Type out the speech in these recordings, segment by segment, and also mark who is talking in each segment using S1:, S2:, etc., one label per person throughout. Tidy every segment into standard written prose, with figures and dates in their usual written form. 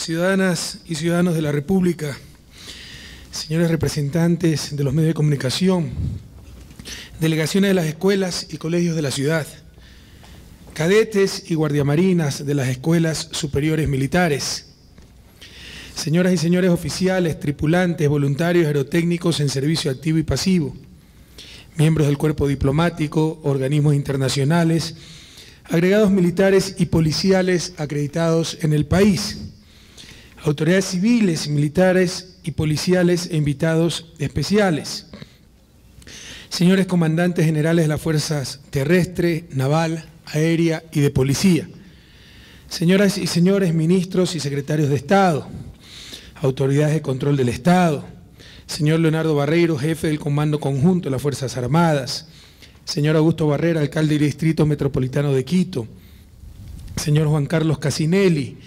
S1: ciudadanas y ciudadanos de la República, señores representantes de los medios de comunicación, delegaciones de las escuelas y colegios de la ciudad, cadetes y guardiamarinas de las escuelas superiores militares, señoras y señores oficiales, tripulantes, voluntarios, aerotécnicos en servicio activo y pasivo, miembros del cuerpo diplomático, organismos internacionales, agregados militares y policiales acreditados en el país, autoridades civiles, militares y policiales e invitados especiales, señores comandantes generales de las fuerzas terrestre, naval, aérea y de policía, señoras y señores ministros y secretarios de Estado, autoridades de control del Estado, señor Leonardo Barreiro, jefe del Comando Conjunto de las Fuerzas Armadas, señor Augusto Barrera, alcalde del Distrito Metropolitano de Quito, señor Juan Carlos Casinelli,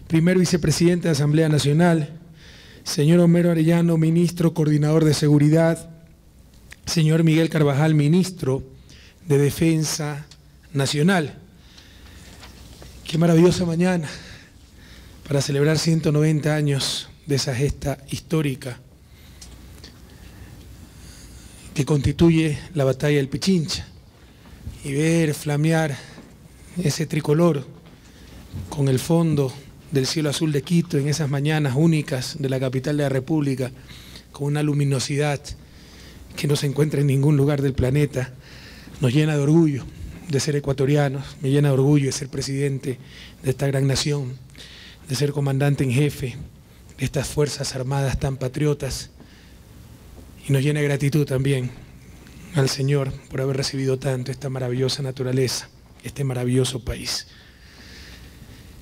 S1: primer vicepresidente de Asamblea Nacional, señor Homero Arellano, ministro coordinador de Seguridad, señor Miguel Carvajal, ministro de Defensa Nacional. Qué maravillosa mañana para celebrar 190 años de esa gesta histórica que constituye la batalla del Pichincha, y ver flamear ese tricolor con el fondo del cielo azul de Quito en esas mañanas únicas de la capital de la República, con una luminosidad que no se encuentra en ningún lugar del planeta, nos llena de orgullo de ser ecuatorianos, me llena de orgullo de ser presidente de esta gran nación, de ser comandante en jefe de estas Fuerzas Armadas tan patriotas, y nos llena de gratitud también al Señor por haber recibido tanto esta maravillosa naturaleza, este maravilloso país.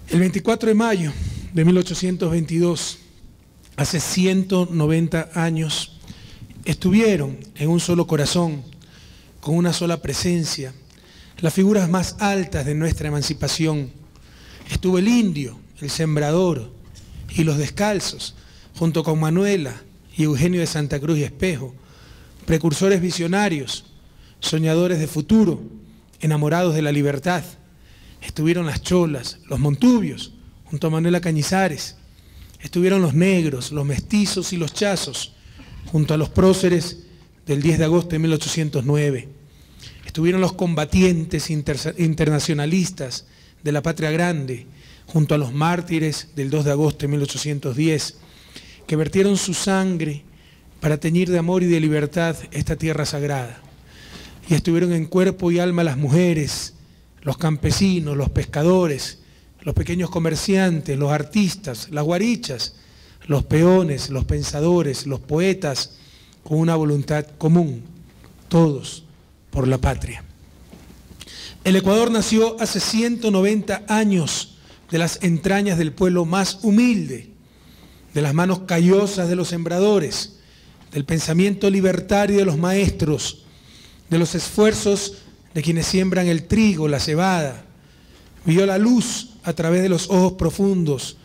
S1: El 24 de mayo de 1822, hace 190 años, estuvieron en un solo corazón, con una sola presencia, las figuras más altas de nuestra emancipación. Estuvo el indio, el sembrador y los descalzos, junto con Manuela y Eugenio de Santa Cruz y Espejo, precursores visionarios, soñadores de futuro, enamorados de la libertad. Estuvieron las cholas, los montubios, junto a Manuela Cañizares. Estuvieron los negros, los mestizos y los chazos, junto a los próceres del 10 de agosto de 1809. Estuvieron los combatientes internacionalistas de la Patria Grande, junto a los mártires del 2 de agosto de 1810, que vertieron su sangre para teñir de amor y de libertad esta tierra sagrada. Y estuvieron en cuerpo y alma las mujeres, los campesinos, los pescadores, los pequeños comerciantes, los artistas, las guarichas, los peones, los pensadores, los poetas, con una voluntad común, todos por la patria. El Ecuador nació hace 190 años de las entrañas del pueblo más humilde, de las manos callosas de los sembradores, del pensamiento libertario de los maestros, de los esfuerzos de quienes siembran el trigo, la cebada. Vio la luz a través de los ojos profundos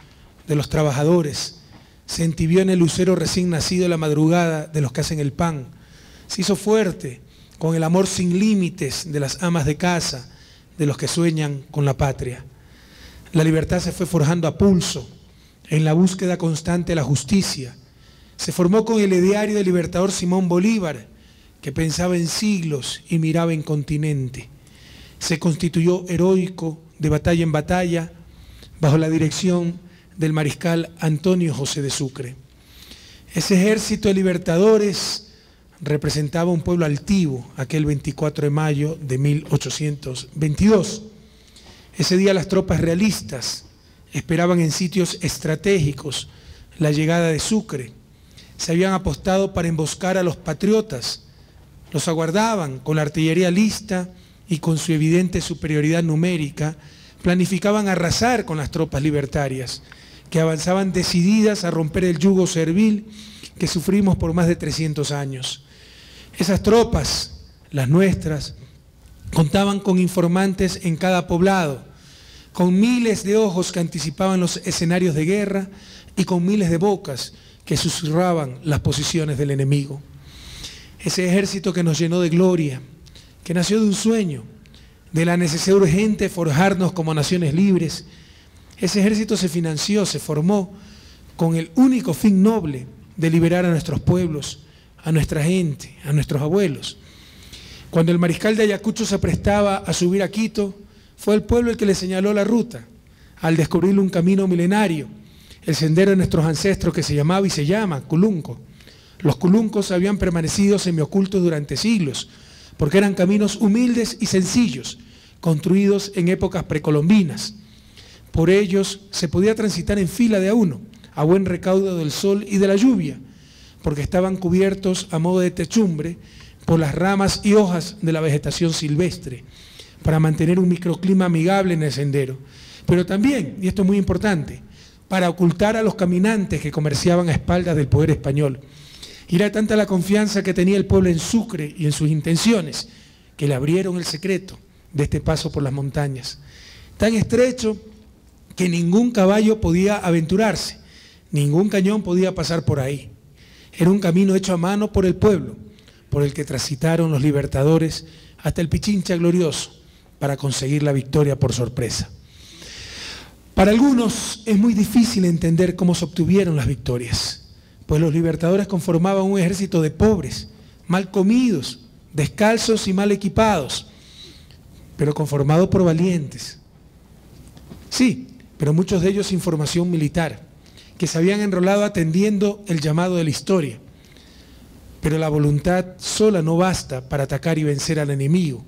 S1: de los trabajadores, se entibió en el lucero recién nacido de la madrugada de los que hacen el pan, se hizo fuerte con el amor sin límites de las amas de casa, de los que sueñan con la patria. La libertad se fue forjando a pulso, en la búsqueda constante de la justicia. Se formó con el ideario del libertador Simón Bolívar, que pensaba en siglos y miraba en continente. Se constituyó heroico de batalla en batalla, bajo la dirección del mariscal Antonio José de Sucre. Ese ejército de libertadores representaba un pueblo altivo aquel 24 de mayo de 1822. Ese día las tropas realistas esperaban en sitios estratégicos la llegada de Sucre. Se habían apostado para emboscar a los patriotas, los aguardaban con la artillería lista y con su evidente superioridad numérica, planificaban arrasar con las tropas libertarias, que avanzaban decididas a romper el yugo servil que sufrimos por más de 300 años. Esas tropas, las nuestras, contaban con informantes en cada poblado, con miles de ojos que anticipaban los escenarios de guerra y con miles de bocas que susurraban las posiciones del enemigo. Ese ejército que nos llenó de gloria, que nació de un sueño, de la necesidad urgente de forjarnos como naciones libres, Ese ejército se financió, se formó con el único fin noble de liberar a nuestros pueblos, a nuestra gente, a nuestros abuelos. Cuando el mariscal de Ayacucho se prestaba a subir a Quito, fue el pueblo el que le señaló la ruta, al descubrirle un camino milenario, el sendero de nuestros ancestros que se llamaba y se llama Culunco. Los culuncos habían permanecido semiocultos durante siglos, porque eran caminos humildes y sencillos, construidos en épocas precolombinas. Por ellos se podía transitar en fila de a uno, a buen recaudo del sol y de la lluvia, porque estaban cubiertos a modo de techumbre por las ramas y hojas de la vegetación silvestre, para mantener un microclima amigable en el sendero. Pero también, y esto es muy importante, para ocultar a los caminantes que comerciaban a espaldas del poder español. Y era tanta la confianza que tenía el pueblo en Sucre y en sus intenciones, que le abrieron el secreto de este paso por las montañas. Tan estrecho que ningún caballo podía aventurarse, ningún cañón podía pasar por ahí. Era un camino hecho a mano por el pueblo, por el que transitaron los libertadores hasta el Pichincha glorioso, para conseguir la victoria por sorpresa. Para algunos es muy difícil entender cómo se obtuvieron las victorias, pues los libertadores conformaban un ejército de pobres, mal comidos, descalzos y mal equipados, pero conformado por valientes. Sí, pero muchos de ellos sin formación militar, que se habían enrolado atendiendo el llamado de la historia. Pero la voluntad sola no basta para atacar y vencer al enemigo,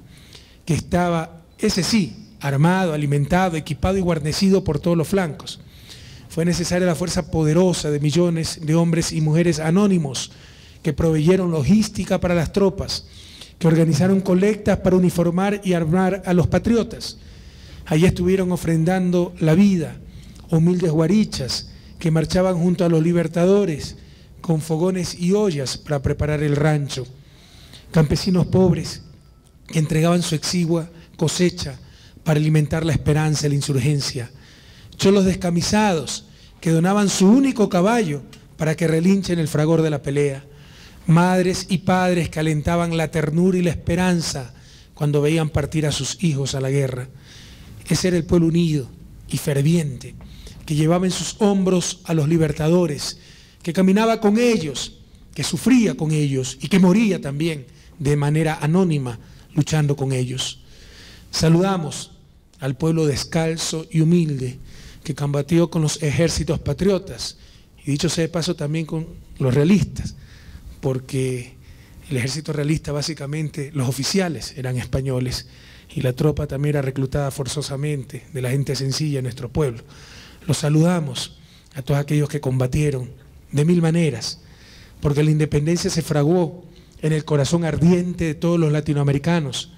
S1: que estaba, ese sí, armado, alimentado, equipado y guarnecido por todos los flancos. Fue necesaria la fuerza poderosa de millones de hombres y mujeres anónimos que proveyeron logística para las tropas, que organizaron colectas para uniformar y armar a los patriotas. Allí estuvieron ofrendando la vida, humildes guarichas que marchaban junto a los libertadores con fogones y ollas para preparar el rancho. Campesinos pobres que entregaban su exigua cosecha para alimentar la esperanza de la insurgencia. Cholos descamisados que donaban su único caballo para que relinche en el fragor de la pelea. Madres y padres que alentaban la ternura y la esperanza cuando veían partir a sus hijos a la guerra. Ese era el pueblo unido y ferviente que llevaba en sus hombros a los libertadores, que caminaba con ellos, que sufría con ellos y que moría también de manera anónima luchando con ellos. Saludamos al pueblo descalzo y humilde que combatió con los ejércitos patriotas, y dicho sea de paso también con los realistas, porque el ejército realista básicamente, los oficiales eran españoles y la tropa también era reclutada forzosamente de la gente sencilla en nuestro pueblo. Los saludamos a todos aquellos que combatieron de mil maneras, porque la independencia se fraguó en el corazón ardiente de todos los latinoamericanos.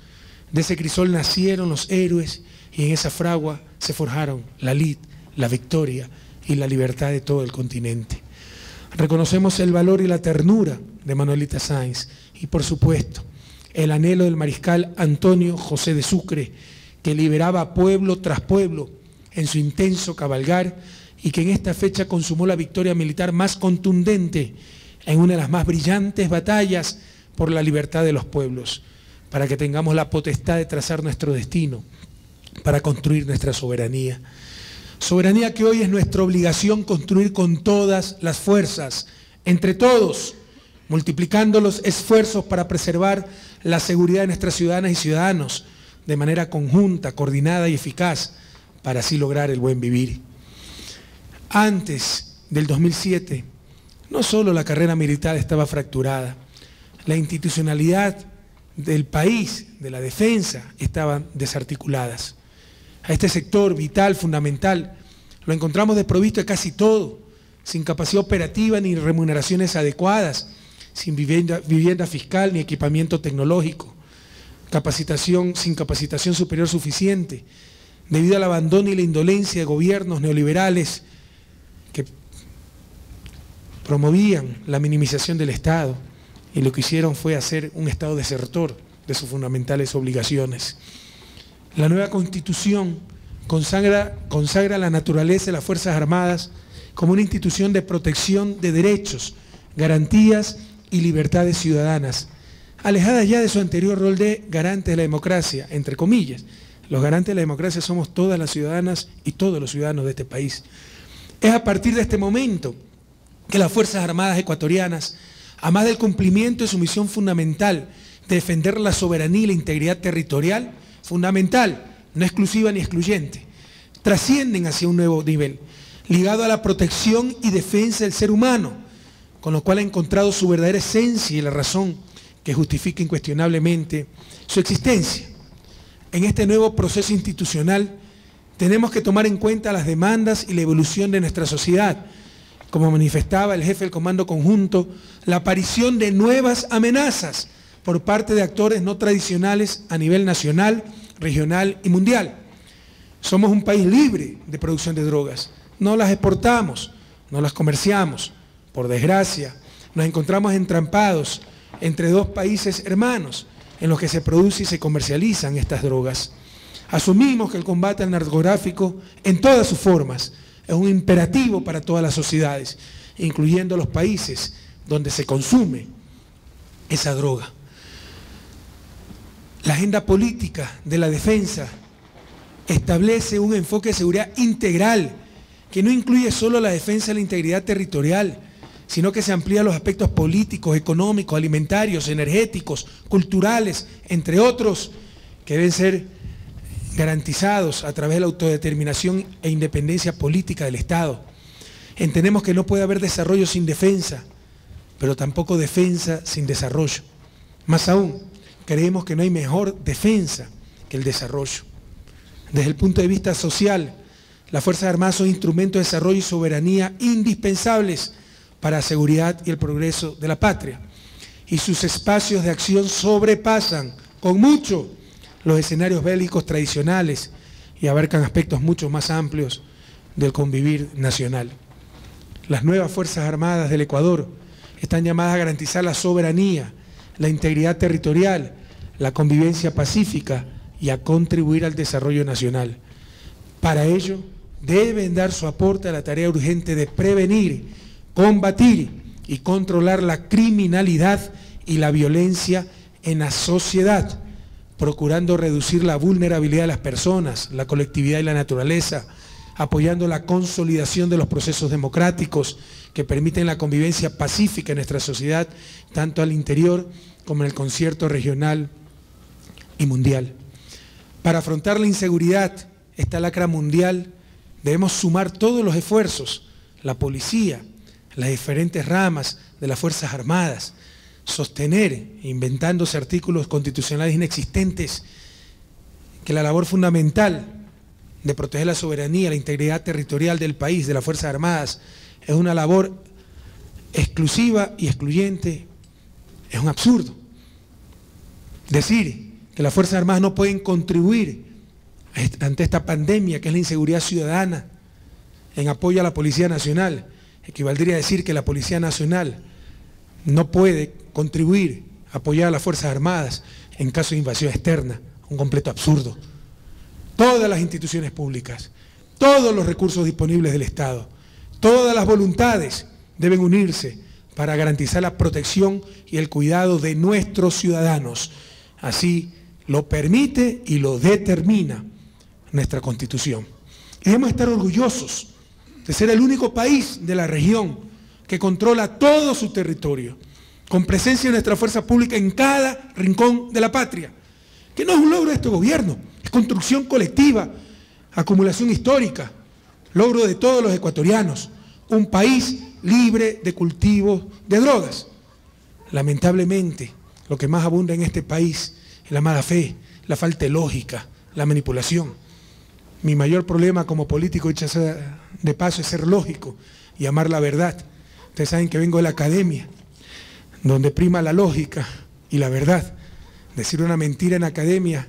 S1: De ese crisol nacieron los héroes y en esa fragua se forjaron la lid, la victoria y la libertad de todo el continente. Reconocemos el valor y la ternura de Manuelita Sáenz y, por supuesto, el anhelo del mariscal Antonio José de Sucre, que liberaba pueblo tras pueblo en su intenso cabalgar y que en esta fecha consumó la victoria militar más contundente en una de las más brillantes batallas por la libertad de los pueblos, para que tengamos la potestad de trazar nuestro destino, para construir nuestra soberanía. Soberanía que hoy es nuestra obligación construir con todas las fuerzas, entre todos, multiplicando los esfuerzos para preservar la seguridad de nuestras ciudadanas y ciudadanos de manera conjunta, coordinada y eficaz, para así lograr el buen vivir. Antes del 2007, no solo la carrera militar estaba fracturada, la institucionalidad del país, de la defensa, estaban desarticuladas. A este sector vital, fundamental, lo encontramos desprovisto de casi todo, sin capacidad operativa ni remuneraciones adecuadas, sin vivienda fiscal ni equipamiento tecnológico, sin capacitación superior suficiente, debido al abandono y la indolencia de gobiernos neoliberales que promovían la minimización del Estado y lo que hicieron fue hacer un Estado desertor de sus fundamentales obligaciones. La nueva Constitución consagra la naturaleza de las Fuerzas Armadas como una institución de protección de derechos, garantías y libertades ciudadanas, alejadas ya de su anterior rol de garante de la democracia, entre comillas, Los garantes de la democracia somos todas las ciudadanas y todos los ciudadanos de este país. Es a partir de este momento que las Fuerzas Armadas ecuatorianas, a más del cumplimiento de su misión fundamental de defender la soberanía y la integridad territorial, fundamental, no exclusiva ni excluyente, trascienden hacia un nuevo nivel, ligado a la protección y defensa del ser humano, con lo cual ha encontrado su verdadera esencia y la razón que justifica incuestionablemente su existencia. En este nuevo proceso institucional tenemos que tomar en cuenta las demandas y la evolución de nuestra sociedad, como manifestaba el jefe del Comando Conjunto, la aparición de nuevas amenazas por parte de actores no tradicionales a nivel nacional, regional y mundial. Somos un país libre de producción de drogas, no las exportamos, no las comerciamos. Por desgracia, nos encontramos entrampados entre dos países hermanos en los que se producen y se comercializan estas drogas. Asumimos que el combate al narcotráfico en todas sus formas es un imperativo para todas las sociedades, incluyendo los países donde se consume esa droga. La agenda política de la defensa establece un enfoque de seguridad integral que no incluye solo la defensa de la integridad territorial, sino que se amplía a los aspectos políticos, económicos, alimentarios, energéticos, culturales, entre otros, que deben ser garantizados a través de la autodeterminación e independencia política del Estado. Entendemos que no puede haber desarrollo sin defensa, pero tampoco defensa sin desarrollo. Más aún, creemos que no hay mejor defensa que el desarrollo. Desde el punto de vista social, las Fuerzas Armadas son instrumentos de desarrollo y soberanía indispensables para la seguridad y el progreso de la patria. Y sus espacios de acción sobrepasan con mucho los escenarios bélicos tradicionales y abarcan aspectos mucho más amplios del convivir nacional. Las nuevas Fuerzas Armadas del Ecuador están llamadas a garantizar la soberanía, la integridad territorial, la convivencia pacífica y a contribuir al desarrollo nacional. Para ello, deben dar su aporte a la tarea urgente de prevenir, combatir y controlar la criminalidad y la violencia en la sociedad, procurando reducir la vulnerabilidad de las personas, la colectividad y la naturaleza, apoyando la consolidación de los procesos democráticos que permiten la convivencia pacífica en nuestra sociedad, tanto al interior como en el concierto regional y mundial. Para afrontar la inseguridad, esta lacra mundial, debemos sumar todos los esfuerzos, la policía, las diferentes ramas de las Fuerzas Armadas, sostener, inventándose artículos constitucionales inexistentes, que la labor fundamental de proteger la soberanía, la integridad territorial del país, de las Fuerzas Armadas, es una labor exclusiva y excluyente, es un absurdo. Decir que las Fuerzas Armadas no pueden contribuir ante esta pandemia que es la inseguridad ciudadana en apoyo a la Policía Nacional, equivaldría a decir que la Policía Nacional no puede contribuir a apoyar a las Fuerzas Armadas en caso de invasión externa, un completo absurdo. Todas las instituciones públicas, todos los recursos disponibles del Estado, todas las voluntades deben unirse para garantizar la protección y el cuidado de nuestros ciudadanos. Así lo permite y lo determina nuestra Constitución. Y debemos estar orgullosos de ser el único país de la región que controla todo su territorio, con presencia de nuestra fuerza pública en cada rincón de la patria, que no es un logro de este gobierno, es construcción colectiva, acumulación histórica, logro de todos los ecuatorianos, un país libre de cultivo de drogas. Lamentablemente, lo que más abunda en este país es la mala fe, la falta de lógica, la manipulación. Mi mayor problema como político, dicho sea de paso, es ser lógico y amar la verdad. Ustedes saben que vengo de la academia, donde prima la lógica y la verdad. Decir una mentira en academia,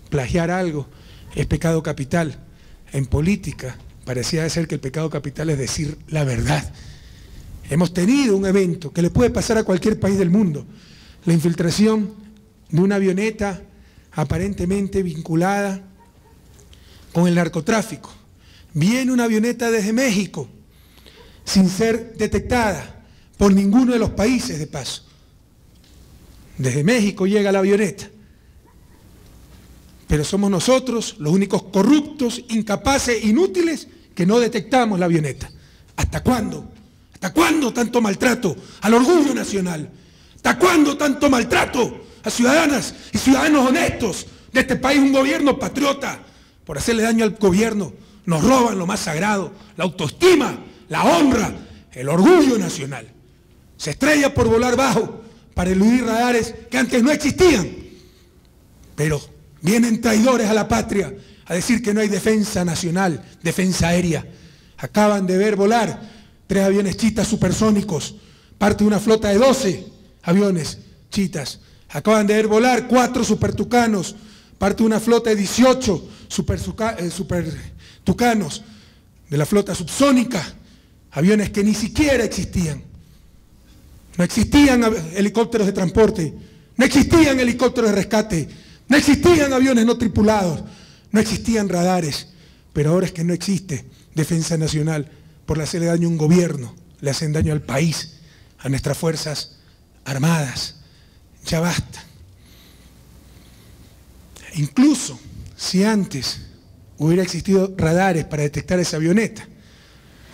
S1: plagiar algo, es pecado capital. En política, parecía ser que el pecado capital es decir la verdad. Hemos tenido un evento que le puede pasar a cualquier país del mundo, la infiltración de una avioneta aparentemente vinculada con el narcotráfico. Viene una avioneta desde México, sin ser detectada por ninguno de los países de paso. Desde México llega la avioneta. pero somos nosotros los únicos corruptos, incapaces, inútiles, que no detectamos la avioneta. ¿Hasta cuándo? ¿Hasta cuándo tanto maltrato al orgullo nacional? ¿Hasta cuándo tanto maltrato a ciudadanas y ciudadanos honestos de este país? Un gobierno patriota, por hacerle daño al gobierno, nos roban lo más sagrado, la autoestima, la honra, el orgullo nacional. Se estrella por volar bajo para eludir radares que antes no existían. Pero vienen traidores a la patria a decir que no hay defensa nacional, defensa aérea. Acaban de ver volar 3 aviones chitas supersónicos, parte de una flota de 12 aviones chitas. Acaban de ver volar 4 supertucanos, parte de una flota de 18 supertucanos de la flota subsónica, aviones que ni siquiera existían. No existían helicópteros de transporte, no existían helicópteros de rescate, no existían aviones no tripulados, no existían radares, pero ahora es que no existe defensa nacional por hacerle daño a un gobierno, le hacen daño al país, a nuestras fuerzas armadas. Ya basta. Incluso si antes hubiera existido radares para detectar esa avioneta,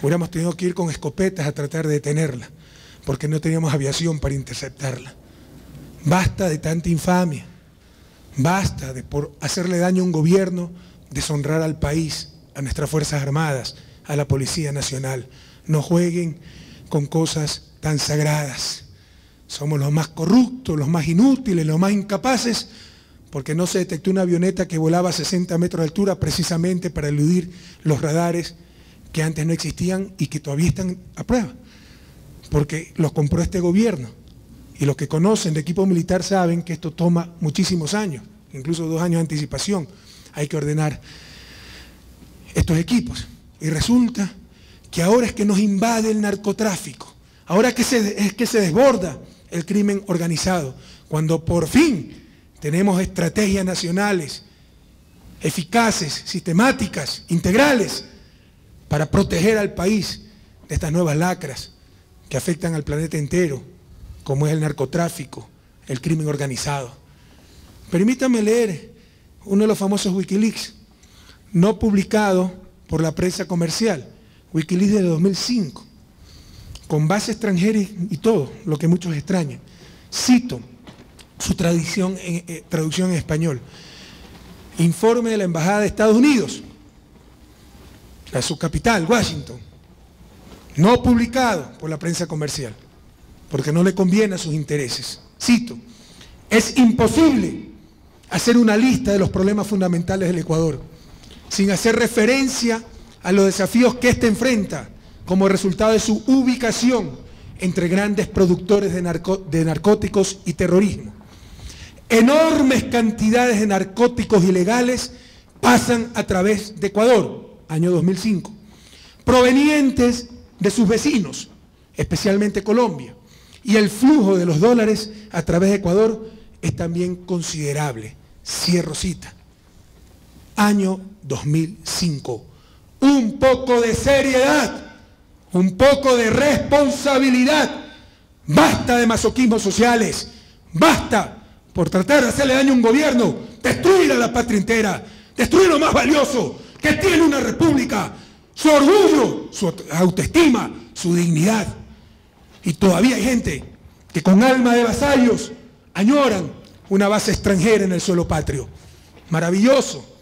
S1: hubiéramos tenido que ir con escopetas a tratar de detenerla, porque no teníamos aviación para interceptarla. Basta de tanta infamia, basta de por hacerle daño a un gobierno, deshonrar al país, a nuestras Fuerzas Armadas, a la Policía Nacional. No jueguen con cosas tan sagradas. Somos los más corruptos, los más inútiles, los más incapaces, porque no se detectó una avioneta que volaba a 60 metros de altura precisamente para eludir los radares que antes no existían y que todavía están a prueba, porque los compró este gobierno. Y los que conocen de equipo militar saben que esto toma muchísimos años, incluso 2 años de anticipación. Hay que ordenar estos equipos. Y resulta que ahora es que nos invade el narcotráfico, ahora es que se desborda el crimen organizado, cuando por fin tenemos estrategias nacionales eficaces, sistemáticas, integrales, para proteger al país de estas nuevas lacras que afectan al planeta entero, como es el narcotráfico, el crimen organizado. Permítame leer uno de los famosos Wikileaks, no publicado por la prensa comercial, Wikileaks de 2005, con base extranjera y todo, lo que muchos extrañan. Cito su traducción en español. Informe de la Embajada de Estados Unidos, a su capital, Washington, no publicado por la prensa comercial, porque no le conviene a sus intereses. Cito: es imposible hacer una lista de los problemas fundamentales del Ecuador sin hacer referencia a los desafíos que éste enfrenta como resultado de su ubicación entre grandes productores de narcóticos y terrorismo. Enormes cantidades de narcóticos ilegales pasan a través de Ecuador, año 2005, provenientes de sus vecinos, especialmente Colombia, y el flujo de los dólares a través de Ecuador es también considerable. Cierro cita. Año 2005. Un poco de seriedad, un poco de responsabilidad. Basta de masoquismos sociales, basta por tratar de hacerle daño a un gobierno, destruir a la patria entera, destruir lo más valioso que tiene una república, su orgullo, su autoestima, su dignidad. Y todavía hay gente que con alma de vasallos añoran una base extranjera en el suelo patrio. Maravilloso.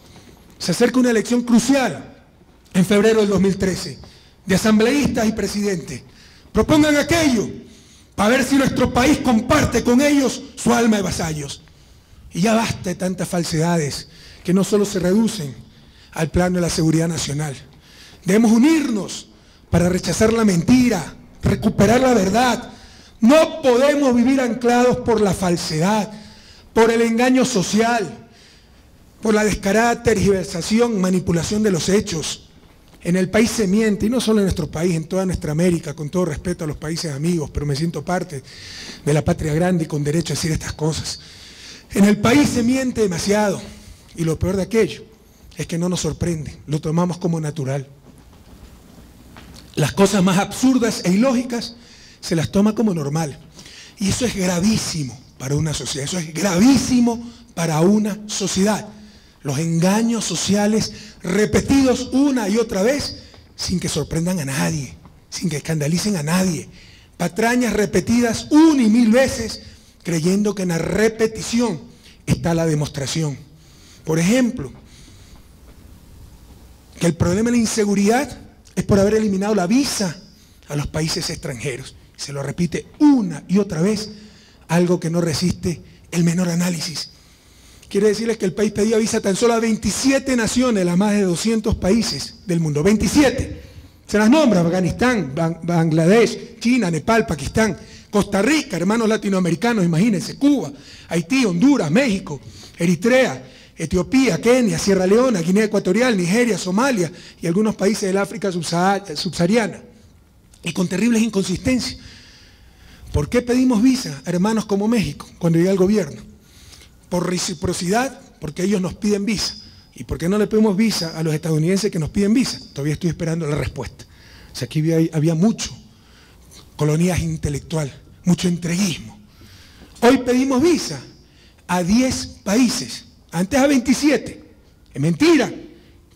S1: Se acerca una elección crucial en febrero del 2013, de asambleístas y presidentes. Propongan aquello para ver si nuestro país comparte con ellos su alma de vasallos. Y ya basta de tantas falsedades que no solo se reducen al plano de la seguridad nacional. Debemos unirnos para rechazar la mentira, recuperar la verdad. No podemos vivir anclados por la falsedad, por el engaño social, por la descarada tergiversación, manipulación de los hechos. En el país se miente, y no solo en nuestro país, en toda nuestra América, con todo respeto a los países amigos, pero me siento parte de la patria grande y con derecho a decir estas cosas. En el país se miente demasiado, y lo peor de aquello es que no nos sorprende, lo tomamos como natural. Las cosas más absurdas e ilógicas se las toma como normal, y eso es gravísimo para una sociedad, eso es gravísimo para una sociedad. los engaños sociales repetidos una y otra vez sin que sorprendan a nadie, sin que escandalicen a nadie. Patrañas repetidas una y mil veces, creyendo que en la repetición está la demostración. Por ejemplo, que el problema de la inseguridad es por haber eliminado la visa a los países extranjeros. Se lo repite una y otra vez, algo que no resiste el menor análisis. Quiere decirles que el país pedía visa tan solo a 27 naciones, las más de 200 países del mundo. 27. Se las nombra: Afganistán, Bangladesh, China, Nepal, Pakistán, Costa Rica, hermanos latinoamericanos, imagínense, Cuba, Haití, Honduras, México, Eritrea, Etiopía, Kenia, Sierra Leona, Guinea Ecuatorial, Nigeria, Somalia y algunos países del África subsahariana. Y con terribles inconsistencias. ¿Por qué pedimos visa a hermanos como México cuando llega el gobierno? Por reciprocidad, porque ellos nos piden visa. ¿Y por qué no le pedimos visa a los estadounidenses que nos piden visa? Todavía estoy esperando la respuesta. O sea, aquí había mucho coloniaje intelectual, mucho entreguismo. Hoy pedimos visa a 10 países, antes a 27. Es mentira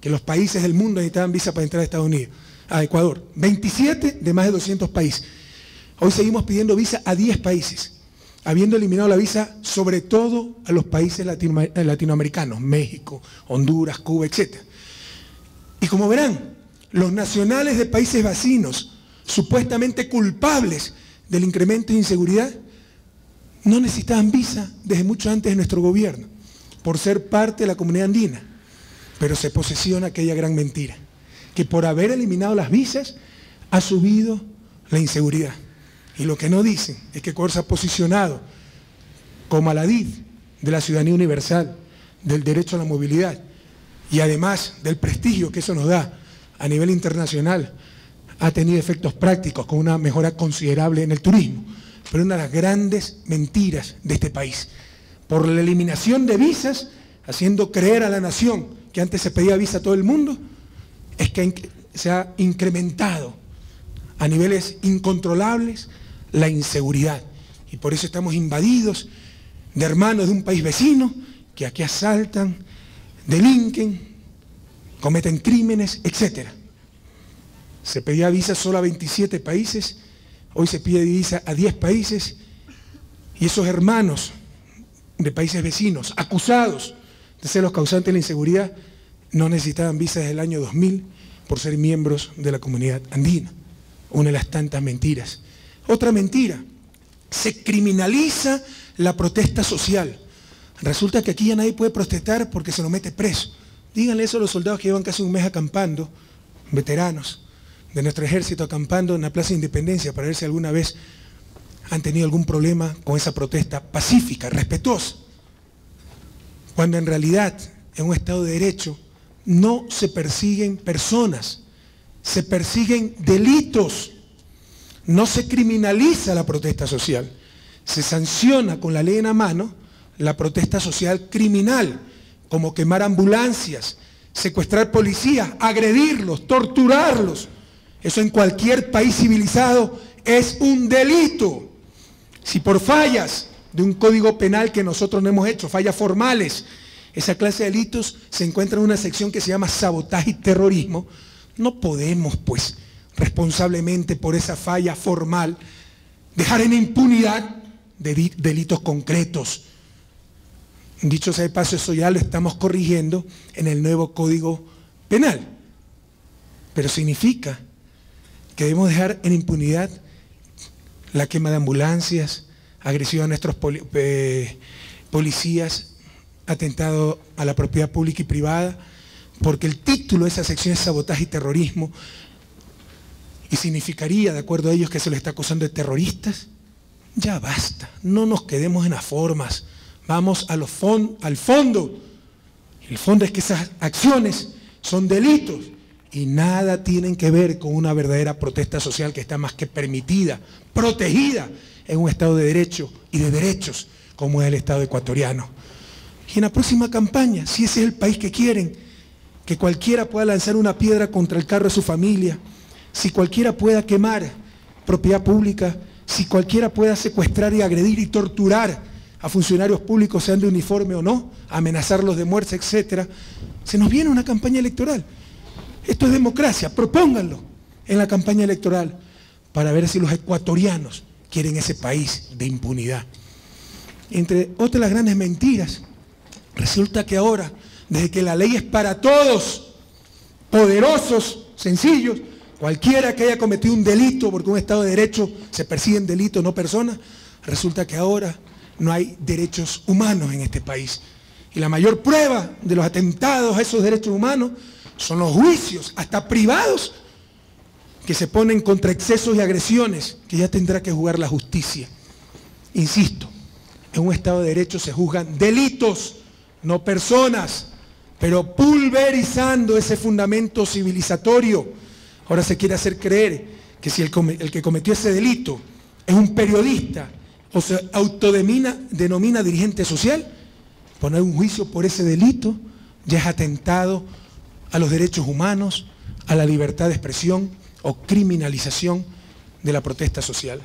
S1: que los países del mundo necesitaban visa para entrar a Estados Unidos, a Ecuador. 27 de más de 200 países. Hoy seguimos pidiendo visa a 10 países, habiendo eliminado la visa sobre todo a los países latinoamericanos, México, Honduras, Cuba, etc. Y como verán, los nacionales de países vecinos, supuestamente culpables del incremento de inseguridad, no necesitaban visa desde mucho antes de nuestro gobierno, por ser parte de la comunidad andina. Pero se posesiona aquella gran mentira, que por haber eliminado las visas ha subido la inseguridad. Y lo que no dicen es que Ecuador se ha posicionado como aladid de la ciudadanía universal, del derecho a la movilidad, y además del prestigio que eso nos da a nivel internacional, ha tenido efectos prácticos con una mejora considerable en el turismo. Pero una de las grandes mentiras de este país, por la eliminación de visas, haciendo creer a la nación que antes se pedía visa a todo el mundo, es que se ha incrementado a niveles incontrolables la inseguridad. Y por eso estamos invadidos de hermanos de un país vecino que aquí asaltan, delinquen, cometen crímenes, etc. Se pedía visa solo a 27 países, hoy se pide visa a 10 países, y esos hermanos de países vecinos, acusados de ser los causantes de la inseguridad, no necesitaban visa desde el año 2000 por ser miembros de la comunidad andina. Una de las tantas mentiras. Otra mentira, se criminaliza la protesta social. Resulta que aquí ya nadie puede protestar porque se lo mete preso. Díganle eso a los soldados que llevan casi un mes acampando, veteranos de nuestro ejército acampando en la Plaza de Independencia, para ver si alguna vez han tenido algún problema con esa protesta pacífica, respetuosa. Cuando en realidad, en un Estado de Derecho, no se persiguen personas, se persiguen delitos. No se criminaliza la protesta social, se sanciona con la ley en la mano la protesta social criminal, como quemar ambulancias, secuestrar policías, agredirlos, torturarlos. Eso en cualquier país civilizado es un delito. Si por fallas de un código penal que nosotros no hemos hecho, fallas formales, esa clase de delitos se encuentra en una sección que se llama sabotaje y terrorismo, no podemos, pues, responsablemente por esa falla formal, dejar en impunidad delitos concretos. Dicho sea de paso, eso ya lo estamos corrigiendo en el nuevo Código Penal. Pero significa que debemos dejar en impunidad la quema de ambulancias, agresión a nuestros policías, atentado a la propiedad pública y privada, porque el título de esa sección es sabotaje y terrorismo, y significaría, de acuerdo a ellos, que se les está acusando de terroristas. Ya basta, no nos quedemos en las formas, vamos al fondo. El fondo es que esas acciones son delitos y nada tienen que ver con una verdadera protesta social que está más que permitida, protegida en un Estado de Derecho y de derechos como es el Estado ecuatoriano. Y en la próxima campaña, si ese es el país que quieren, que cualquiera pueda lanzar una piedra contra el carro de su familia, si cualquiera pueda quemar propiedad pública, si cualquiera pueda secuestrar y agredir y torturar a funcionarios públicos, sean de uniforme o no, amenazarlos de muerte, etc. Se nos viene una campaña electoral. Esto es democracia, propónganlo en la campaña electoral para ver si los ecuatorianos quieren ese país de impunidad. Entre otras las grandes mentiras, resulta que ahora, desde que la ley es para todos, poderosos, sencillos, cualquiera que haya cometido un delito, porque un Estado de Derecho se persiguen delitos, no personas, resulta que ahora no hay derechos humanos en este país. Y la mayor prueba de los atentados a esos derechos humanos son los juicios, hasta privados, que se ponen contra excesos y agresiones, que ya tendrá que juzgar la justicia. Insisto, en un Estado de Derecho se juzgan delitos, no personas, pero pulverizando ese fundamento civilizatorio. Ahora se quiere hacer creer que si el que cometió ese delito es un periodista o se autodenomina dirigente social, poner un juicio por ese delito ya es atentado a los derechos humanos, a la libertad de expresión o criminalización de la protesta social.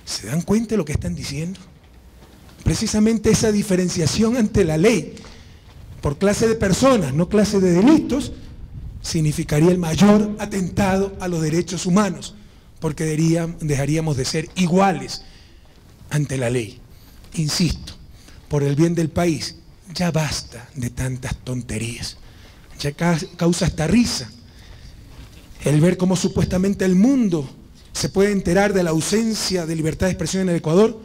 S1: ¿Se dan cuenta de lo que están diciendo? Precisamente esa diferenciación ante la ley por clase de personas, no clase de delitos, significaría el mayor atentado a los derechos humanos, porque dejaríamos de ser iguales ante la ley. Insisto, por el bien del país, ya basta de tantas tonterías. Ya causa hasta risa el ver cómo supuestamente el mundo se puede enterar de la ausencia de libertad de expresión en el Ecuador,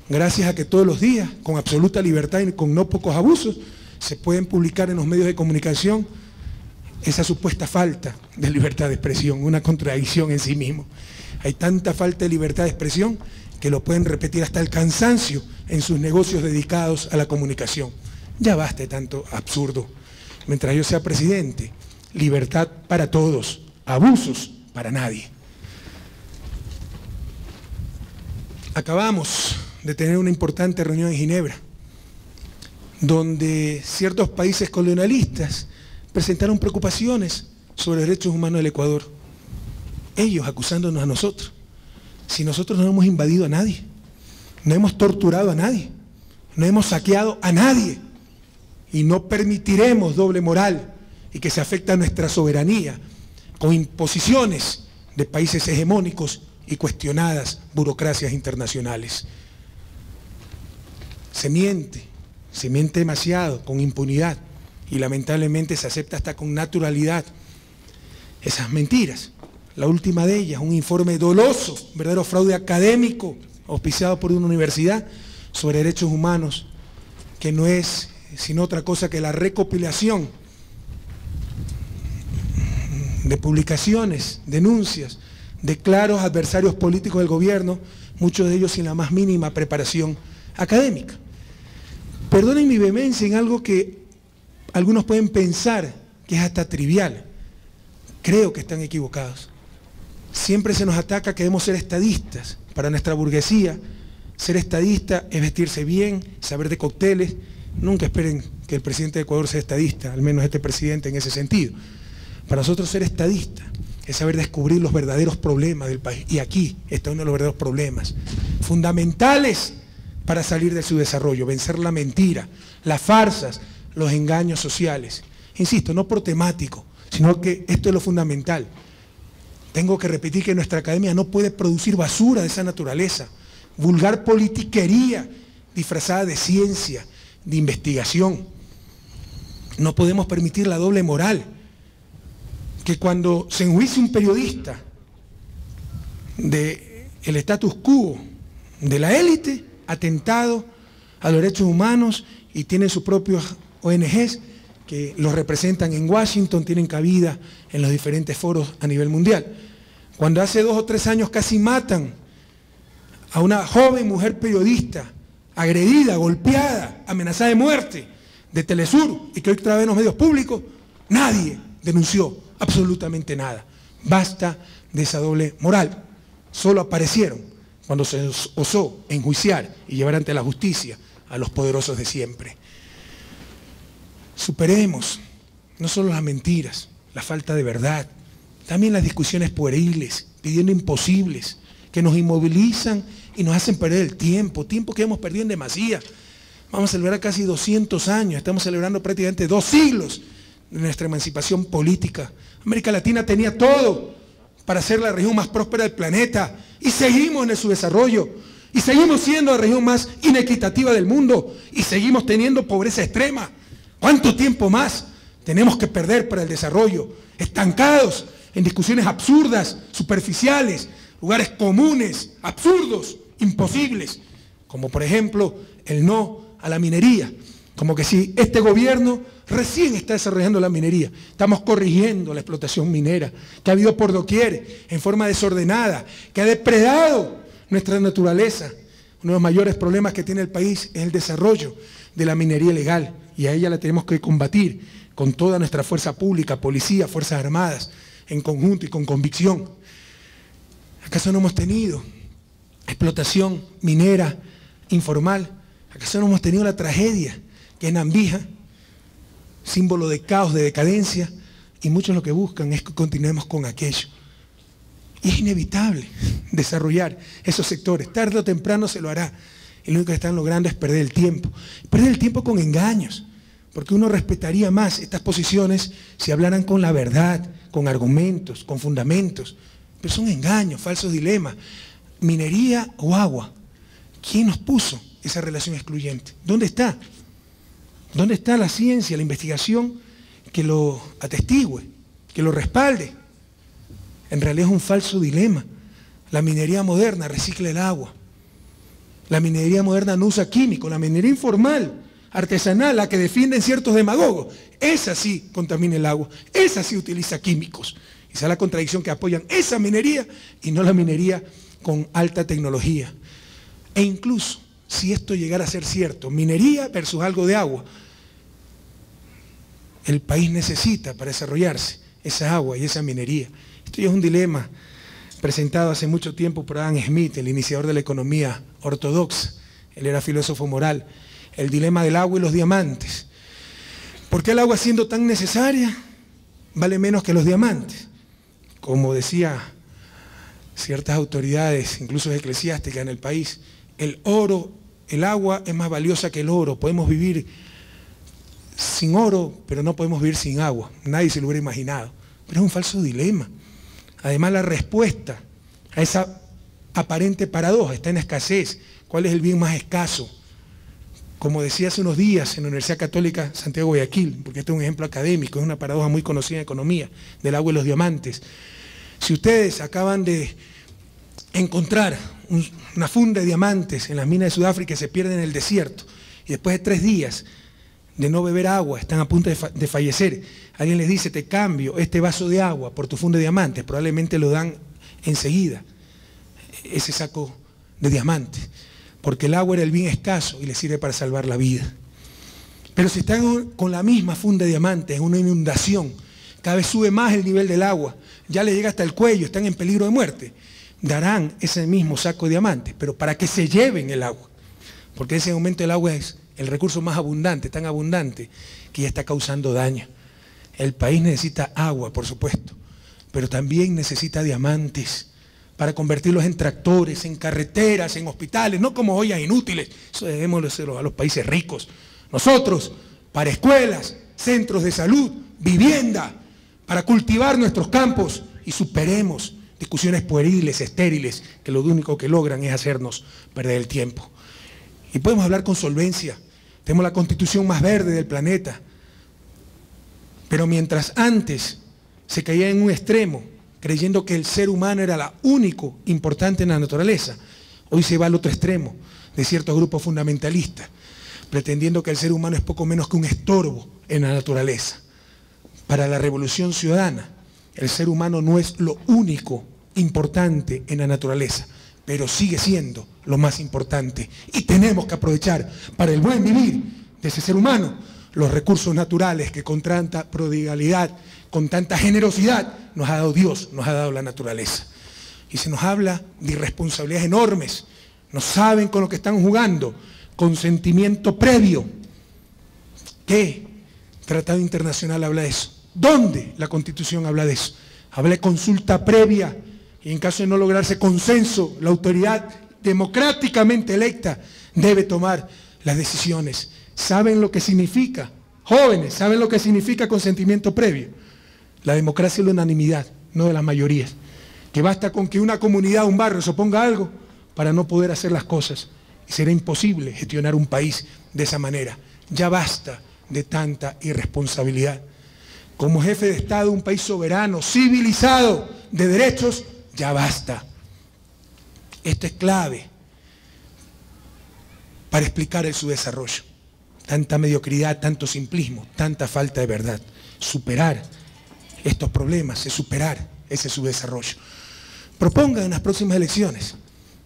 S1: gracias a que todos los días, con absoluta libertad y con no pocos abusos, se pueden publicar en los medios de comunicación esa supuesta falta de libertad de expresión, una contradicción en sí mismo. Hay tanta falta de libertad de expresión que lo pueden repetir hasta el cansancio en sus negocios dedicados a la comunicación. Ya basta de tanto absurdo. Mientras yo sea presidente, libertad para todos, abusos para nadie. Acabamos de tener una importante reunión en Ginebra, donde ciertos países colonialistas presentaron preocupaciones sobre los derechos humanos del Ecuador. Ellos acusándonos a nosotros. Si nosotros no hemos invadido a nadie, no hemos torturado a nadie, no hemos saqueado a nadie, y no permitiremos doble moral y que se afecte a nuestra soberanía con imposiciones de países hegemónicos y cuestionadas burocracias internacionales. Se miente demasiado, con impunidad, y lamentablemente se acepta hasta con naturalidad esas mentiras. La última de ellas, un informe doloso, verdadero fraude académico, auspiciado por una universidad, sobre derechos humanos, que no es sino otra cosa que la recopilación de publicaciones, denuncias, de claros adversarios políticos del gobierno, muchos de ellos sin la más mínima preparación académica. Perdonen mi vehemencia en algo que algunos pueden pensar que es hasta trivial. Creo que están equivocados. Siempre se nos ataca que debemos ser estadistas. Para nuestra burguesía, ser estadista es vestirse bien, saber de cócteles. Nunca esperen que el presidente de Ecuador sea estadista, al menos este presidente en ese sentido. Para nosotros ser estadista es saber descubrir los verdaderos problemas del país. Y aquí está uno de los verdaderos problemas fundamentales para salir de su desarrollo, vencer la mentira, las farsas, los engaños sociales. Insisto, no por temático, sino que esto es lo fundamental. Tengo que repetir que nuestra academia no puede producir basura de esa naturaleza, vulgar politiquería disfrazada de ciencia, de investigación. No podemos permitir la doble moral, que cuando se enjuicia un periodista del status quo de la élite, atentado a los derechos humanos, y tiene sus propios ONGs que los representan en Washington, tienen cabida en los diferentes foros a nivel mundial. Cuando hace 2 o 3 años casi matan a una joven mujer periodista, agredida, golpeada, amenazada de muerte, de Telesur, y que hoy trabaja en los medios públicos, nadie denunció absolutamente nada. Basta de esa doble moral. Solo aparecieron cuando se osó enjuiciar y llevar ante la justicia a los poderosos de siempre. Superemos no solo las mentiras, la falta de verdad, también las discusiones pueriles, pidiendo imposibles, que nos inmovilizan y nos hacen perder el tiempo que hemos perdido en demasía. Vamos a celebrar casi 200 años, estamos celebrando prácticamente 2 siglos de nuestra emancipación política. América Latina tenía todo para ser la región más próspera del planeta y seguimos en su desarrollo y seguimos siendo la región más inequitativa del mundo y seguimos teniendo pobreza extrema. ¿Cuánto tiempo más tenemos que perder para el desarrollo? Estancados en discusiones absurdas, superficiales, lugares comunes, absurdos, imposibles, como por ejemplo el no a la minería, como que si este gobierno recién está desarrollando la minería, estamos corrigiendo la explotación minera, que ha habido por doquier, en forma desordenada, que ha depredado nuestra naturaleza. Uno de los mayores problemas que tiene el país es el desarrollo de la minería ilegal, y a ella la tenemos que combatir con toda nuestra fuerza pública, policía, fuerzas armadas, en conjunto y con convicción. ¿Acaso no hemos tenido explotación minera informal? ¿Acaso no hemos tenido la tragedia que es Nambija, símbolo de caos, de decadencia? Y muchos lo que buscan es que continuemos con aquello. Y es inevitable desarrollar esos sectores. Tarde o temprano se lo hará. Y lo único que están logrando es perder el tiempo. Perder el tiempo con engaños. Porque uno respetaría más estas posiciones si hablaran con la verdad, con argumentos, con fundamentos. Pero son engaños, falsos dilemas. Minería o agua. ¿Quién nos puso esa relación excluyente? ¿Dónde está? ¿Dónde está la ciencia, la investigación que lo atestigue, que lo respalde? En realidad es un falso dilema. La minería moderna recicla el agua. La minería moderna no usa químicos. La minería informal, artesanal, la que defienden ciertos demagogos, esa sí contamina el agua, esa sí utiliza químicos. Esa es la contradicción, que apoyan esa minería y no la minería con alta tecnología. E incluso, si esto llegara a ser cierto, minería versus algo de agua, el país necesita para desarrollarse esa agua y esa minería. Esto ya es un dilema presentado hace mucho tiempo por Adam Smith, el iniciador de la economía ortodoxa. Él era filósofo moral. El dilema del agua y los diamantes. ¿Por qué el agua, siendo tan necesaria, vale menos que los diamantes? Como decía ciertas autoridades, incluso eclesiásticas en el país, el oro, el agua es más valiosa que el oro. Podemos vivir sin oro, pero no podemos vivir sin agua. Nadie se lo hubiera imaginado. Pero es un falso dilema. Además, la respuesta a esa aparente paradoja está en escasez. ¿Cuál es el bien más escaso? Como decía hace unos días en la Universidad Católica Santiago de Guayaquil, porque este es un ejemplo académico, es una paradoja muy conocida en economía, del agua y los diamantes. Si ustedes acaban de encontrar una funda de diamantes en las minas de Sudáfrica y se pierden en el desierto, y después de 3 días de no beber agua, están a punto de fallecer, alguien les dice: te cambio este vaso de agua por tu funda de diamantes, probablemente lo dan enseguida, ese saco de diamantes, porque el agua era el bien escaso y les sirve para salvar la vida. Pero si están con la misma funda de diamantes en una inundación, cada vez sube más el nivel del agua, ya les llega hasta el cuello, están en peligro de muerte, darán ese mismo saco de diamantes, pero para que se lleven el agua, porque en ese momento el agua es el recurso más abundante, tan abundante que ya está causando daño. El país necesita agua, por supuesto, pero también necesita diamantes para convertirlos en tractores, en carreteras, en hospitales, no como ollas inútiles. Eso debémoslo a los países ricos. Nosotros, para escuelas, centros de salud, vivienda, para cultivar nuestros campos y superemos discusiones pueriles, estériles, que lo único que logran es hacernos perder el tiempo. Y podemos hablar con solvencia. Tenemos la constitución más verde del planeta. Pero mientras antes se caía en un extremo, creyendo que el ser humano era lo único importante en la naturaleza, hoy se va al otro extremo de ciertos grupos fundamentalistas, pretendiendo que el ser humano es poco menos que un estorbo en la naturaleza. Para la Revolución Ciudadana, el ser humano no es lo único importante en la naturaleza, pero sigue siendo lo más importante. Y tenemos que aprovechar para el buen vivir de ese ser humano los recursos naturales que con tanta prodigalidad, con tanta generosidad nos ha dado Dios, nos ha dado la naturaleza. Y se nos habla de irresponsabilidades enormes. No saben con lo que están jugando, consentimiento previo. ¿Qué tratado internacional habla de eso? ¿Dónde la Constitución habla de eso? Habla de consulta previa y en caso de no lograrse consenso, la autoridad democráticamente electa, debe tomar las decisiones. ¿Saben lo que significa? Jóvenes, ¿saben lo que significa consentimiento previo? La democracia es la unanimidad, no de las mayorías. Que basta con que una comunidad, un barrio se oponga a algo para no poder hacer las cosas. Y será imposible gestionar un país de esa manera. Ya basta de tanta irresponsabilidad. Como jefe de Estado, un país soberano, civilizado, de derechos, ya basta. Esto es clave para explicar el subdesarrollo. Tanta mediocridad, tanto simplismo, tanta falta de verdad. Superar estos problemas es superar ese subdesarrollo. Propongan en las próximas elecciones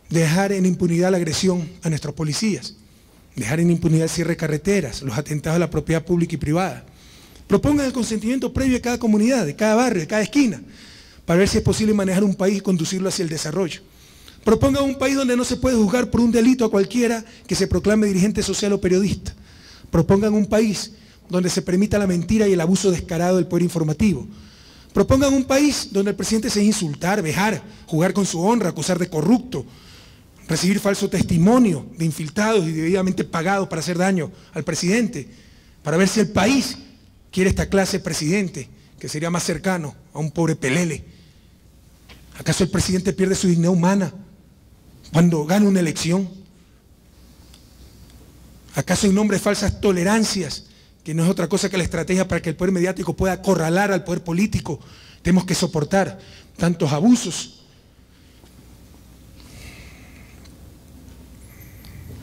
S1: dejar en impunidad la agresión a nuestros policías, dejar en impunidad el cierre de carreteras, los atentados a la propiedad pública y privada. Propongan el consentimiento previo de cada comunidad, de cada barrio, de cada esquina, para ver si es posible manejar un país y conducirlo hacia el desarrollo. Propongan un país donde no se puede juzgar por un delito a cualquiera que se proclame dirigente social o periodista. Propongan un país donde se permita la mentira y el abuso descarado del poder informativo. Propongan un país donde el presidente se deje insultar, vejar, jugar con su honra, acusar de corrupto, recibir falso testimonio de infiltrados y debidamente pagados para hacer daño al presidente, para ver si el país quiere esta clase de presidente, que sería más cercano a un pobre pelele. ¿Acaso el presidente pierde su dignidad humana cuando gana una elección? ¿Acaso en nombre de falsas tolerancias, que no es otra cosa que la estrategia para que el poder mediático pueda acorralar al poder político, tenemos que soportar tantos abusos?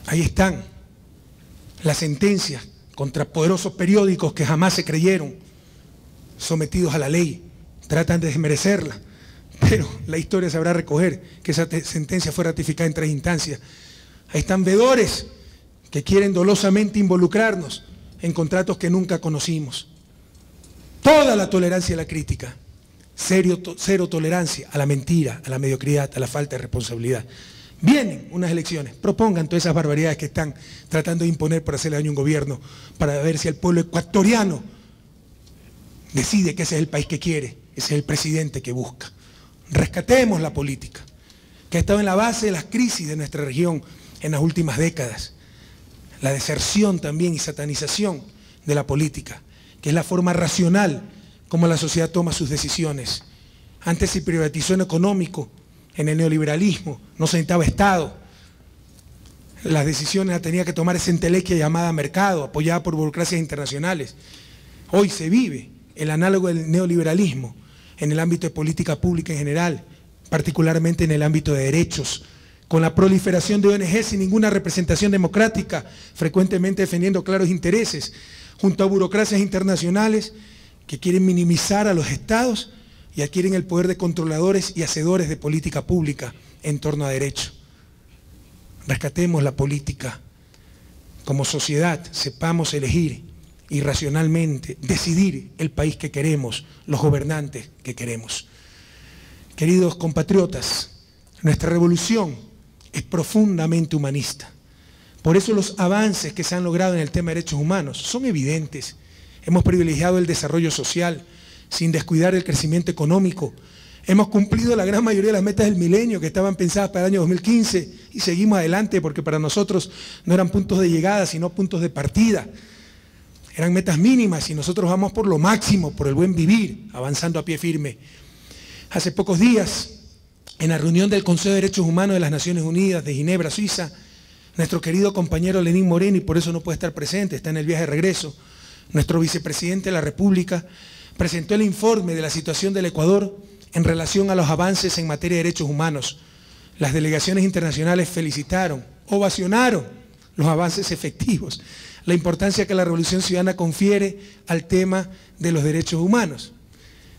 S1: Ahí están las sentencias contra poderosos periódicos que jamás se creyeron sometidos a la ley. Tratan de desmerecerla, pero la historia sabrá recoger que esa sentencia fue ratificada en 3 instancias. Ahí están veedores que quieren dolosamente involucrarnos en contratos que nunca conocimos. Toda la tolerancia a la crítica, cero tolerancia a la mentira, a la mediocridad, a la falta de responsabilidad. Vienen unas elecciones, propongan todas esas barbaridades que están tratando de imponer para hacerle daño a un gobierno, para ver si el pueblo ecuatoriano decide que ese es el país que quiere, ese es el presidente que busca. Rescatemos la política, que ha estado en la base de las crisis de nuestra región en las últimas décadas. La deserción también y satanización de la política, que es la forma racional como la sociedad toma sus decisiones. Antes se privatizó en económico, en el neoliberalismo, no se necesitaba Estado. Las decisiones las tenía que tomar esa entelequia llamada mercado, apoyada por burocracias internacionales. Hoy se vive el análogo del neoliberalismo en el ámbito de política pública en general, particularmente en el ámbito de derechos, con la proliferación de ONG sin ninguna representación democrática, frecuentemente defendiendo claros intereses, junto a burocracias internacionales que quieren minimizar a los estados y adquieren el poder de controladores y hacedores de política pública en torno a derecho. Rescatemos la política. Como sociedad, sepamos elegir y racionalmente decidir el país que queremos, los gobernantes que queremos. Queridos compatriotas, nuestra revolución es profundamente humanista. Por eso los avances que se han logrado en el tema de derechos humanos son evidentes. Hemos privilegiado el desarrollo social sin descuidar el crecimiento económico. Hemos cumplido la gran mayoría de las metas del milenio que estaban pensadas para el año 2015 y seguimos adelante porque para nosotros no eran puntos de llegada, sino puntos de partida. Eran metas mínimas y nosotros vamos por lo máximo, por el buen vivir, avanzando a pie firme. Hace pocos días, en la reunión del Consejo de Derechos Humanos de las Naciones Unidas de Ginebra, Suiza, nuestro querido compañero Lenín Moreno, y por eso no puede estar presente, está en el viaje de regreso, nuestro vicepresidente de la República, presentó el informe de la situación del Ecuador en relación a los avances en materia de derechos humanos. Las delegaciones internacionales felicitaron, ovacionaron los avances efectivos, la importancia que la Revolución Ciudadana confiere al tema de los derechos humanos.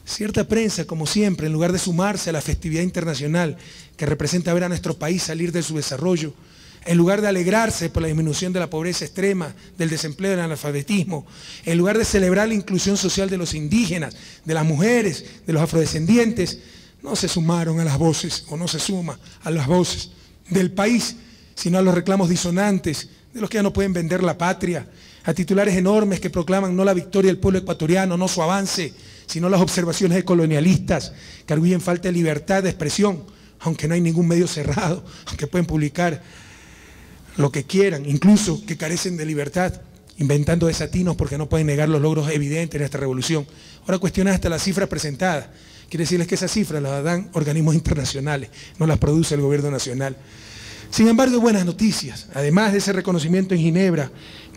S1: Cierta prensa, como siempre, en lugar de sumarse a la festividad internacional que representa ver a nuestro país salir de su desarrollo, en lugar de alegrarse por la disminución de la pobreza extrema, del desempleo, del analfabetismo, en lugar de celebrar la inclusión social de los indígenas, de las mujeres, de los afrodescendientes, no se sumaron a las voces, o no se suma a las voces del país, sino a los reclamos disonantes de los que ya no pueden vender la patria, a titulares enormes que proclaman no la victoria del pueblo ecuatoriano, no su avance, sino las observaciones de colonialistas que arguyen falta de libertad de expresión, aunque no hay ningún medio cerrado, aunque pueden publicar lo que quieran, incluso que carecen de libertad, inventando desatinos porque no pueden negar los logros evidentes en esta revolución. Ahora cuestionan hasta las cifras presentadas. Quiere decirles que esas cifras las dan organismos internacionales, no las produce el gobierno nacional. Sin embargo, buenas noticias. Además de ese reconocimiento en Ginebra,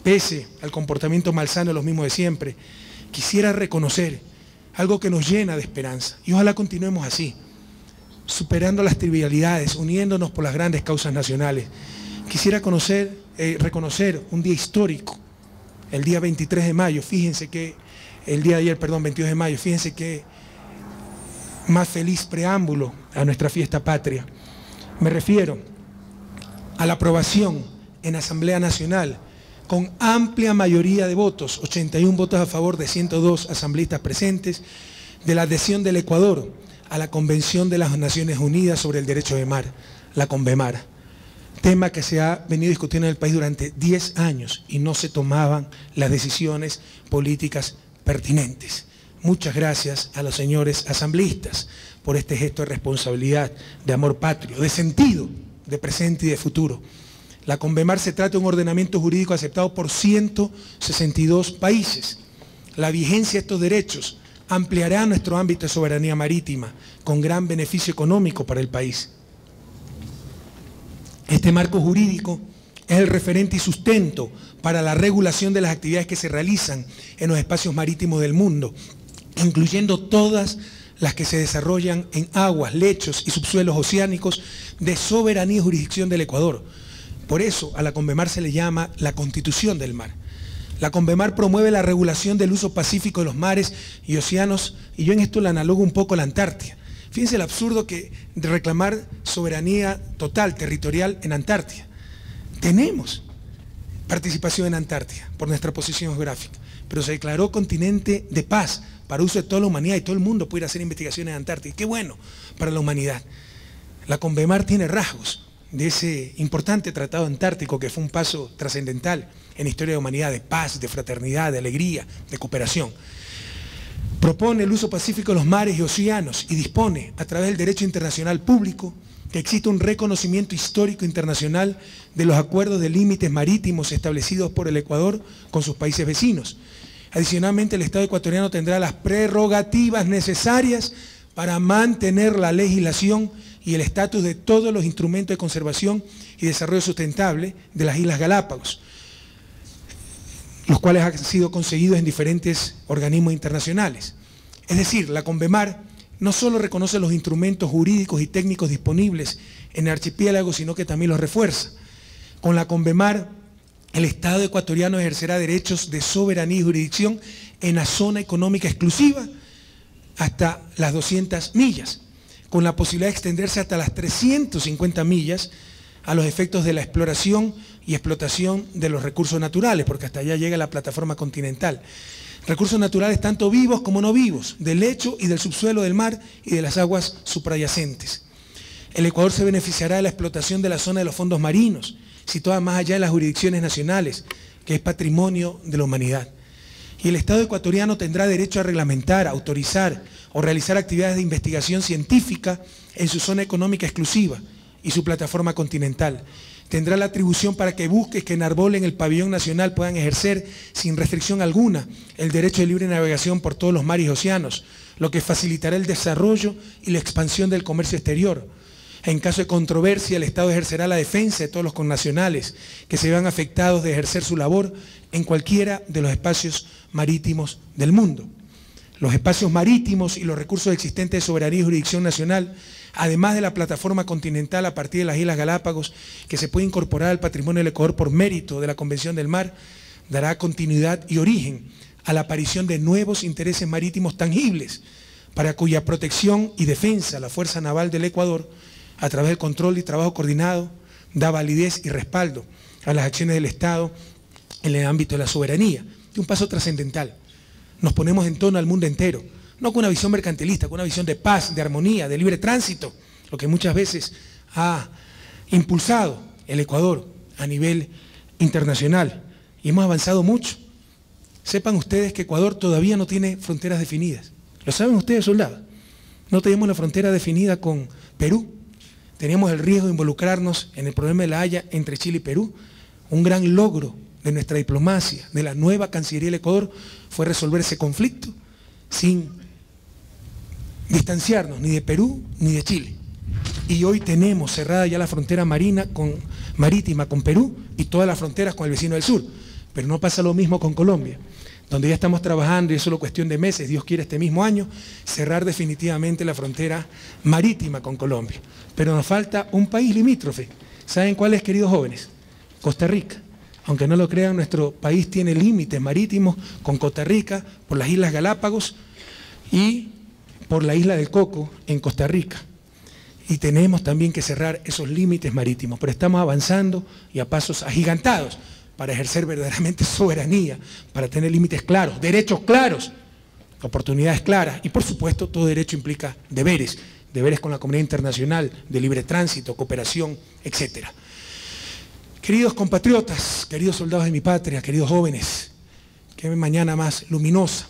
S1: pese al comportamiento malsano de los mismos de siempre, quisiera reconocer algo que nos llena de esperanza. Y ojalá continuemos así, superando las trivialidades, uniéndonos por las grandes causas nacionales. Quisiera reconocer un día histórico, el día 23 de mayo, fíjense que, el día de ayer, perdón, 22 de mayo, fíjense que más feliz preámbulo a nuestra fiesta patria. Me refiero a la aprobación en Asamblea Nacional, con amplia mayoría de votos, 81 votos a favor de 102 asambleístas presentes, de la adhesión del Ecuador a la Convención de las Naciones Unidas sobre el Derecho de Mar, la CONVEMAR. Tema que se ha venido discutiendo en el país durante 10 años y no se tomaban las decisiones políticas pertinentes. Muchas gracias a los señores asambleístas por este gesto de responsabilidad, de amor patrio, de sentido, de presente y de futuro. La CONVEMAR se trata de un ordenamiento jurídico aceptado por 162 países. La vigencia de estos derechos ampliará nuestro ámbito de soberanía marítima con gran beneficio económico para el país. Este marco jurídico es el referente y sustento para la regulación de las actividades que se realizan en los espacios marítimos del mundo, incluyendo todas las que se desarrollan en aguas, lechos y subsuelos oceánicos de soberanía y jurisdicción del Ecuador. Por eso a la CONVEMAR se le llama la Constitución del Mar. La CONVEMAR promueve la regulación del uso pacífico de los mares y océanos, y yo en esto le analogo un poco a la Antártida. Fíjense el absurdo de reclamar soberanía total, territorial en Antártida. Tenemos participación en Antártida por nuestra posición geográfica, pero se declaró continente de paz para uso de toda la humanidad y todo el mundo puede hacer investigaciones en Antártida. Qué bueno para la humanidad. La CONVEMAR tiene rasgos de ese importante tratado antártico que fue un paso trascendental en la historia de la humanidad, de paz, de fraternidad, de alegría, de cooperación. Propone el uso pacífico de los mares y océanos y dispone, a través del derecho internacional público, que existe un reconocimiento histórico internacional de los acuerdos de límites marítimos establecidos por el Ecuador con sus países vecinos. Adicionalmente, el Estado ecuatoriano tendrá las prerrogativas necesarias para mantener la legislación y el estatus de todos los instrumentos de conservación y desarrollo sustentable de las Islas Galápagos, los cuales han sido conseguidos en diferentes organismos internacionales. Es decir, la CONVEMAR no solo reconoce los instrumentos jurídicos y técnicos disponibles en el archipiélago, sino que también los refuerza. Con la CONVEMAR, el Estado ecuatoriano ejercerá derechos de soberanía y jurisdicción en la zona económica exclusiva hasta las 200 millas, con la posibilidad de extenderse hasta las 350 millas a los efectos de la exploración y explotación de los recursos naturales, porque hasta allá llega la plataforma continental. Recursos naturales tanto vivos como no vivos, del lecho y del subsuelo del mar y de las aguas suprayacentes. El Ecuador se beneficiará de la explotación de la zona de los fondos marinos, situada más allá de las jurisdicciones nacionales, que es patrimonio de la humanidad. Y el Estado ecuatoriano tendrá derecho a reglamentar, autorizar o realizar actividades de investigación científica en su zona económica exclusiva y su plataforma continental. Tendrá la atribución para que buques que enarbolen el pabellón nacional puedan ejercer sin restricción alguna el derecho de libre navegación por todos los mares y océanos, lo que facilitará el desarrollo y la expansión del comercio exterior. En caso de controversia, el Estado ejercerá la defensa de todos los connacionales que se vean afectados de ejercer su labor en cualquiera de los espacios marítimos del mundo. Los espacios marítimos y los recursos existentes de soberanía y jurisdicción nacional, además de la plataforma continental a partir de las Islas Galápagos, que se puede incorporar al patrimonio del Ecuador por mérito de la Convención del Mar, dará continuidad y origen a la aparición de nuevos intereses marítimos tangibles, para cuya protección y defensa la Fuerza Naval del Ecuador, a través del control y trabajo coordinado, da validez y respaldo a las acciones del Estado en el ámbito de la soberanía. Es un paso trascendental. Nos ponemos en tono al mundo entero, no con una visión mercantilista, con una visión de paz, de armonía, de libre tránsito, lo que muchas veces ha impulsado el Ecuador a nivel internacional. Y hemos avanzado mucho. Sepan ustedes que Ecuador todavía no tiene fronteras definidas. ¿Lo saben ustedes, soldados? No tenemos la frontera definida con Perú. Teníamos el riesgo de involucrarnos en el problema de La Haya entre Chile y Perú. Un gran logro de nuestra diplomacia, de la nueva Cancillería del Ecuador, fue resolver ese conflicto sin distanciarnos ni de Perú ni de Chile. Y hoy tenemos cerrada ya la frontera marítima con Perú y todas las fronteras con el vecino del sur. Pero no pasa lo mismo con Colombia, donde ya estamos trabajando, y es solo cuestión de meses, Dios quiere este mismo año, cerrar definitivamente la frontera marítima con Colombia. Pero nos falta un país limítrofe. ¿Saben cuál es, queridos jóvenes? Costa Rica. Aunque no lo crean, nuestro país tiene límites marítimos con Costa Rica por las Islas Galápagos y por la isla del Coco en Costa Rica. Y tenemos también que cerrar esos límites marítimos, pero estamos avanzando y a pasos agigantados para ejercer verdaderamente soberanía, para tener límites claros, derechos claros, oportunidades claras y por supuesto todo derecho implica deberes, deberes con la comunidad internacional, de libre tránsito, cooperación, etc. Queridos compatriotas, queridos soldados de mi patria, queridos jóvenes, qué mañana más luminosa,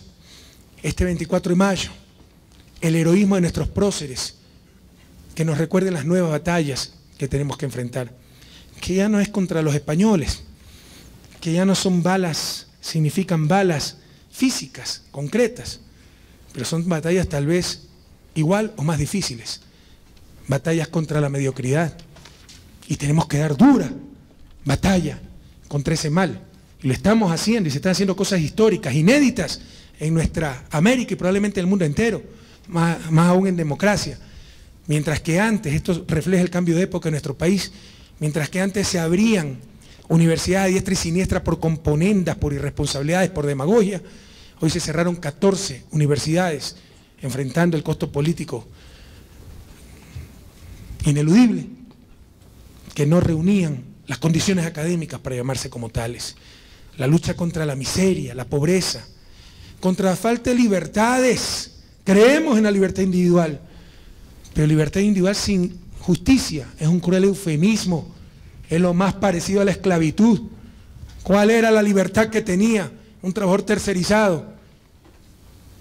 S1: este 24 de mayo, el heroísmo de nuestros próceres, que nos recuerden las nuevas batallas que tenemos que enfrentar, que ya no es contra los españoles, que ya no son balas, significan balas físicas, concretas, pero son batallas tal vez igual o más difíciles, batallas contra la mediocridad, y tenemos que dar dura batalla contra ese mal, y lo estamos haciendo, y se están haciendo cosas históricas, inéditas en nuestra América y probablemente en el mundo entero, más aún en democracia. Mientras que antes, esto refleja el cambio de época en nuestro país, mientras que antes se abrían universidades a diestra y siniestra por componendas, por irresponsabilidades, por demagogia, hoy se cerraron 14 universidades enfrentando el costo político ineludible, que no reunían las condiciones académicas para llamarse como tales. La lucha contra la miseria, la pobreza, contra la falta de libertades. Creemos en la libertad individual, pero libertad individual sin justicia es un cruel eufemismo, es lo más parecido a la esclavitud. ¿Cuál era la libertad que tenía un trabajador tercerizado?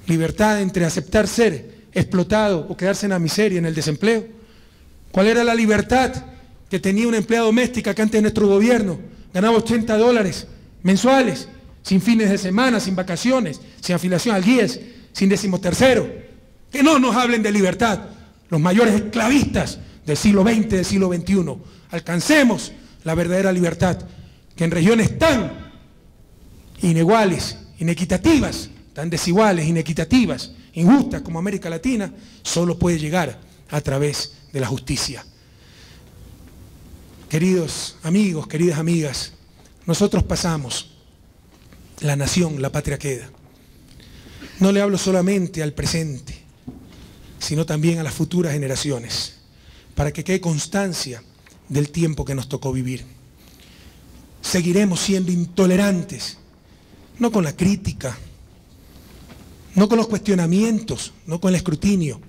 S1: Libertad entre aceptar ser explotado o quedarse en la miseria, en el desempleo. ¿Cuál era la libertad que tenía una empleada doméstica que antes de nuestro gobierno ganaba $80 mensuales, sin fines de semana, sin vacaciones, sin afiliación al GIES, sin 13º? Que no nos hablen de libertad, los mayores esclavistas del siglo XX, del siglo XXI. Alcancemos la verdadera libertad, que en regiones tan iniguales, inequitativas, tan desiguales, inequitativas, injustas como América Latina, solo puede llegar a través de la justicia. Queridos amigos, queridas amigas, nosotros pasamos, la nación, la patria queda. No le hablo solamente al presente, sino también a las futuras generaciones, para que quede constancia del tiempo que nos tocó vivir. Seguiremos siendo intolerantes, no con la crítica, no con los cuestionamientos, no con el escrutinio.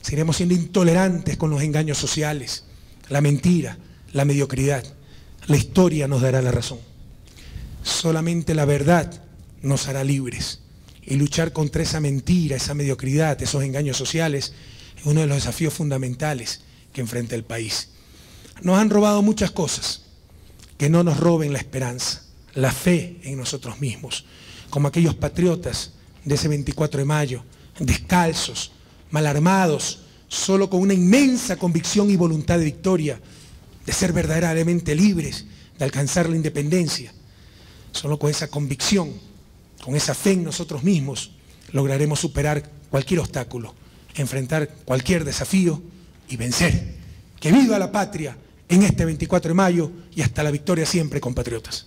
S1: Seguiremos siendo intolerantes con los engaños sociales, la mentira, la mediocridad. La historia nos dará la razón. Solamente la verdad nos hará libres. Y luchar contra esa mentira, esa mediocridad, esos engaños sociales, es uno de los desafíos fundamentales que enfrenta el país. Nos han robado muchas cosas, que no nos roben la esperanza, la fe en nosotros mismos, como aquellos patriotas de ese 24 de mayo, descalzos, mal armados, solo con una inmensa convicción y voluntad de victoria, de ser verdaderamente libres, de alcanzar la independencia. Solo con esa convicción, con esa fe en nosotros mismos, lograremos superar cualquier obstáculo, enfrentar cualquier desafío y vencer. ¡Que viva la patria en este 24 de mayo y hasta la victoria siempre, compatriotas!